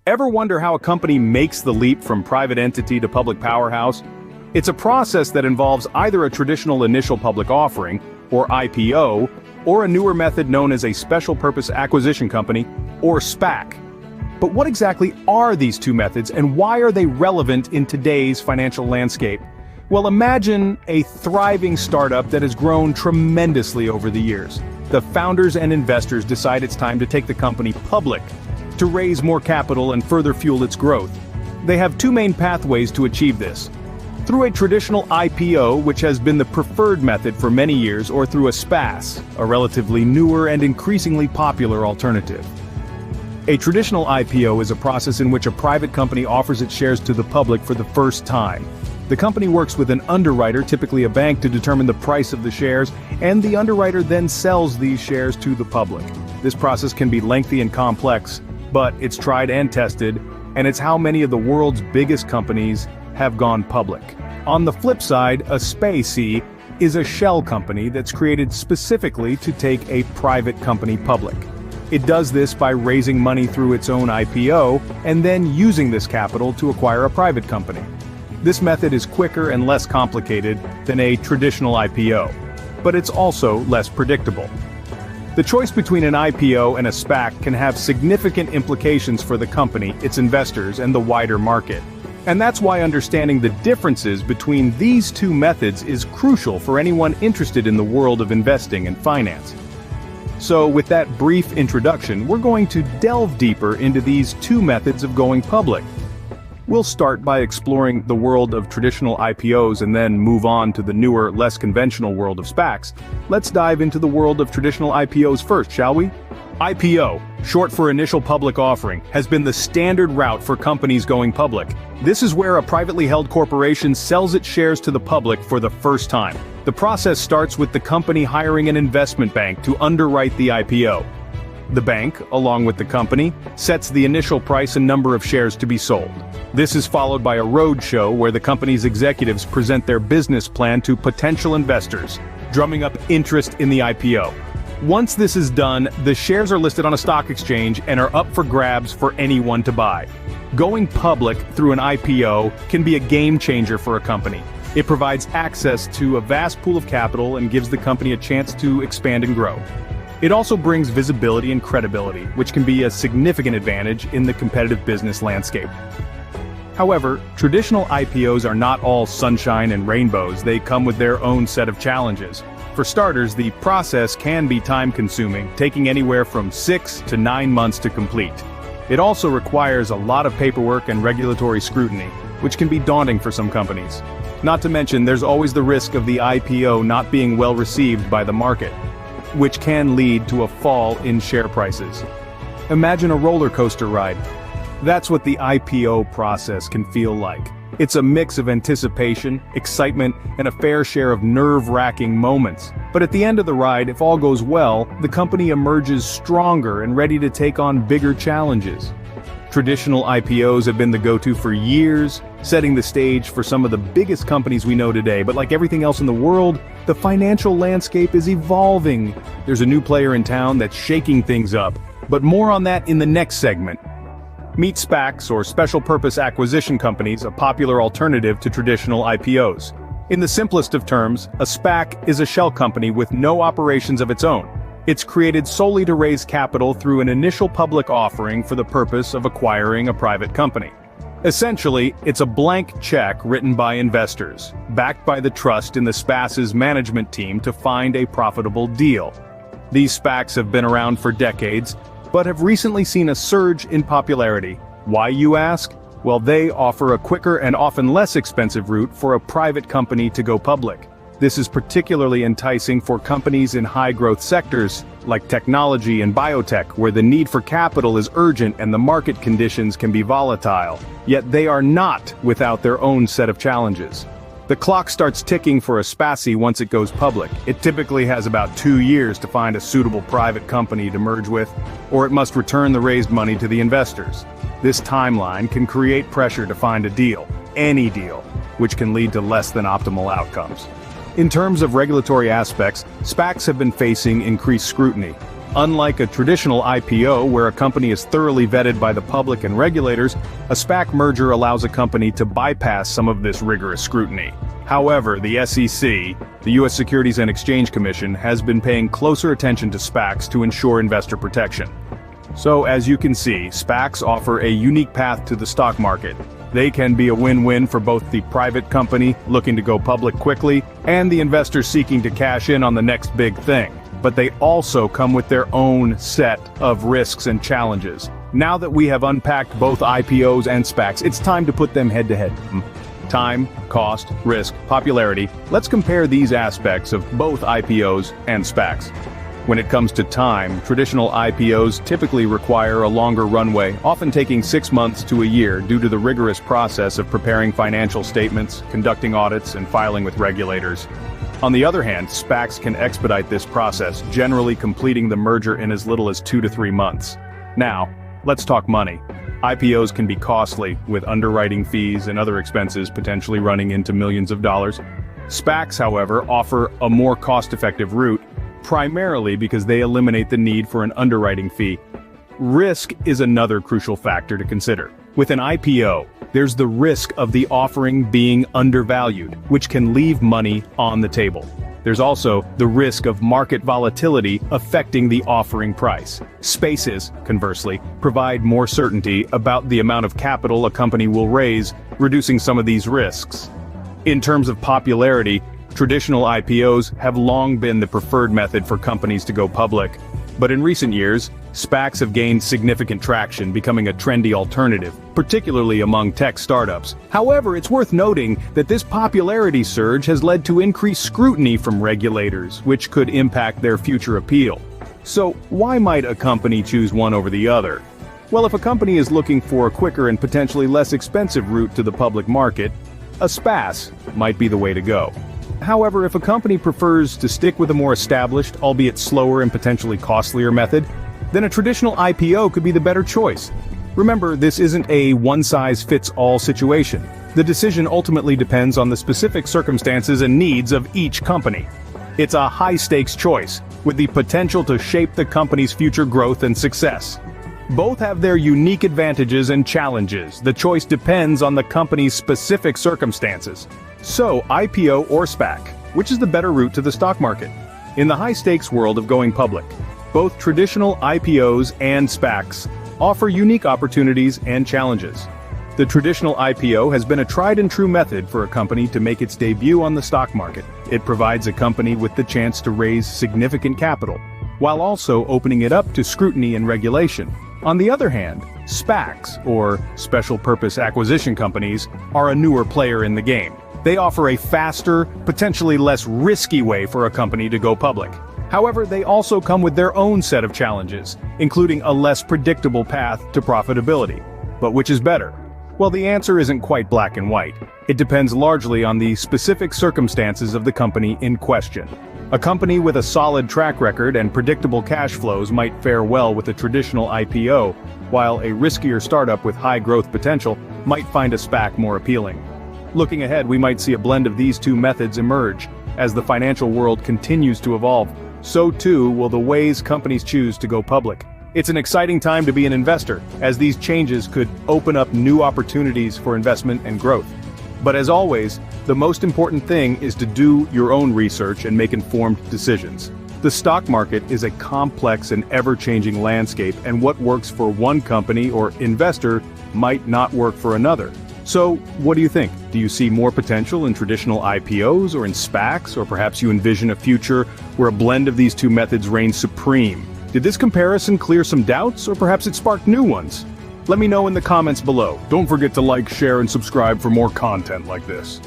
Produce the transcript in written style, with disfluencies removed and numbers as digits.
Ever wonder how a company makes the leap from private entity to public powerhouse? It's a process that involves either a traditional initial public offering, or IPO, or a newer method known as a special purpose acquisition company, or SPAC. But what exactly are these two methods and why are they relevant in today's financial landscape? Well, imagine a thriving startup that has grown tremendously over the years. The founders and investors decide it's time to take the company public, to raise more capital and further fuel its growth. They have two main pathways to achieve this. Through a traditional IPO, which has been the preferred method for many years, or through a SPAC, a relatively newer and increasingly popular alternative. A traditional IPO is a process in which a private company offers its shares to the public for the first time. The company works with an underwriter, typically a bank, to determine the price of the shares, and the underwriter then sells these shares to the public. This process can be lengthy and complex, but it's tried and tested, and it's how many of the world's biggest companies have gone public. On the flip side, a SPAC is a shell company that's created specifically to take a private company public. It does this by raising money through its own IPO, and then using this capital to acquire a private company. This method is quicker and less complicated than a traditional IPO, but it's also less predictable. The choice between an IPO and a SPAC can have significant implications for the company, its investors, and the wider market. And that's why understanding the differences between these two methods is crucial for anyone interested in the world of investing and finance. So with that brief introduction, we're going to delve deeper into these two methods of going public. We'll start by exploring the world of traditional IPOs and then move on to the newer, less conventional world of SPACs. Let's dive into the world of traditional IPOs first, shall we? IPO, short for initial public offering, has been the standard route for companies going public. This is where a privately held corporation sells its shares to the public for the first time. The process starts with the company hiring an investment bank to underwrite the IPO. The bank, along with the company, sets the initial price and number of shares to be sold. This is followed by a roadshow where the company's executives present their business plan to potential investors, drumming up interest in the IPO. Once this is done, the shares are listed on a stock exchange and are up for grabs for anyone to buy. Going public through an IPO can be a game changer for a company. It provides access to a vast pool of capital and gives the company a chance to expand and grow. It also brings visibility and credibility, which can be a significant advantage in the competitive business landscape. However, traditional IPOs are not all sunshine and rainbows. They come with their own set of challenges. For starters, the process can be time-consuming, taking anywhere from 6 to 9 months to complete. It also requires a lot of paperwork and regulatory scrutiny, which can be daunting for some companies. Not to mention, there's always the risk of the IPO not being well received by the market, which can lead to a fall in share prices. Imagine a roller coaster ride. That's what the IPO process can feel like. It's a mix of anticipation, excitement, and a fair share of nerve-wracking moments. But at the end of the ride, if all goes well, the company emerges stronger and ready to take on bigger challenges. Traditional IPOs have been the go-to for years, setting the stage for some of the biggest companies we know today. But like everything else in the world, the financial landscape is evolving. There's a new player in town that's shaking things up. But more on that in the next segment. Meet SPACs, or special purpose acquisition companies, a popular alternative to traditional IPOs. In the simplest of terms, a SPAC is a shell company with no operations of its own. It's created solely to raise capital through an initial public offering for the purpose of acquiring a private company. Essentially, it's a blank check written by investors, backed by the trust in the SPAC's management team to find a profitable deal. These SPACs have been around for decades, but have recently seen a surge in popularity. Why, you ask? Well, they offer a quicker and often less expensive route for a private company to go public. This is particularly enticing for companies in high-growth sectors, like technology and biotech, where the need for capital is urgent and the market conditions can be volatile. Yet they are not without their own set of challenges. The clock starts ticking for a SPAC once it goes public. It typically has about 2 years to find a suitable private company to merge with, or it must return the raised money to the investors. This timeline can create pressure to find a deal, any deal, which can lead to less than optimal outcomes. In terms of regulatory aspects, SPACs have been facing increased scrutiny. Unlike a traditional IPO where a company is thoroughly vetted by the public and regulators, a SPAC merger allows a company to bypass some of this rigorous scrutiny. However, the SEC, the U.S. Securities and Exchange Commission, has been paying closer attention to SPACs to ensure investor protection. So, as you can see, SPACs offer a unique path to the stock market. They can be a win-win for both the private company looking to go public quickly and the investor seeking to cash in on the next big thing. But they also come with their own set of risks and challenges. Now that we have unpacked both IPOs and SPACs, it's time to put them head-to-head. Time, cost, risk, popularity. Let's compare these aspects of both IPOs and SPACs. When it comes to time, traditional IPOs typically require a longer runway, often taking 6 months to a year due to the rigorous process of preparing financial statements, conducting audits, and filing with regulators. On the other hand, SPACs can expedite this process, generally completing the merger in as little as 2 to 3 months. Now, let's talk money. IPOs can be costly, with underwriting fees and other expenses potentially running into millions of dollars. SPACs, however, offer a more cost-effective route, primarily because they eliminate the need for an underwriting fee. Risk is another crucial factor to consider. With an IPO, there's the risk of the offering being undervalued, which can leave money on the table. There's also the risk of market volatility affecting the offering price. SPACs, conversely, provide more certainty about the amount of capital a company will raise, reducing some of these risks. In terms of popularity, traditional IPOs have long been the preferred method for companies to go public. But in recent years, SPACs have gained significant traction, becoming a trendy alternative, particularly among tech startups. However, it's worth noting that this popularity surge has led to increased scrutiny from regulators, which could impact their future appeal. So, why might a company choose one over the other? Well, if a company is looking for a quicker and potentially less expensive route to the public market, a SPAC might be the way to go. However, if a company prefers to stick with a more established, albeit slower and potentially costlier method, then a traditional IPO could be the better choice. Remember, this isn't a one-size-fits-all situation. The decision ultimately depends on the specific circumstances and needs of each company. It's a high-stakes choice, with the potential to shape the company's future growth and success. Both have their unique advantages and challenges. The choice depends on the company's specific circumstances. So, IPO or SPAC, which is the better route to the stock market? In the high-stakes world of going public, both traditional IPOs and SPACs offer unique opportunities and challenges. The traditional IPO has been a tried-and-true method for a company to make its debut on the stock market. It provides a company with the chance to raise significant capital, while also opening it up to scrutiny and regulation. On the other hand, SPACs, or Special Purpose Acquisition Companies, are a newer player in the game. They offer a faster, potentially less risky way for a company to go public. However, they also come with their own set of challenges, including a less predictable path to profitability. But which is better? Well, the answer isn't quite black and white. It depends largely on the specific circumstances of the company in question. A company with a solid track record and predictable cash flows might fare well with a traditional IPO, while a riskier startup with high growth potential might find a SPAC more appealing. Looking ahead, we might see a blend of these two methods emerge. As the financial world continues to evolve, so too will the ways companies choose to go public. It's an exciting time to be an investor, as these changes could open up new opportunities for investment and growth. But as always, the most important thing is to do your own research and make informed decisions. The stock market is a complex and ever-changing landscape, and what works for one company or investor might not work for another. So, what do you think? Do you see more potential in traditional IPOs or in SPACs, or perhaps you envision a future where a blend of these two methods reigns supreme? Did this comparison clear some doubts, or perhaps it sparked new ones? Let me know in the comments below. Don't forget to like, share, and subscribe for more content like this.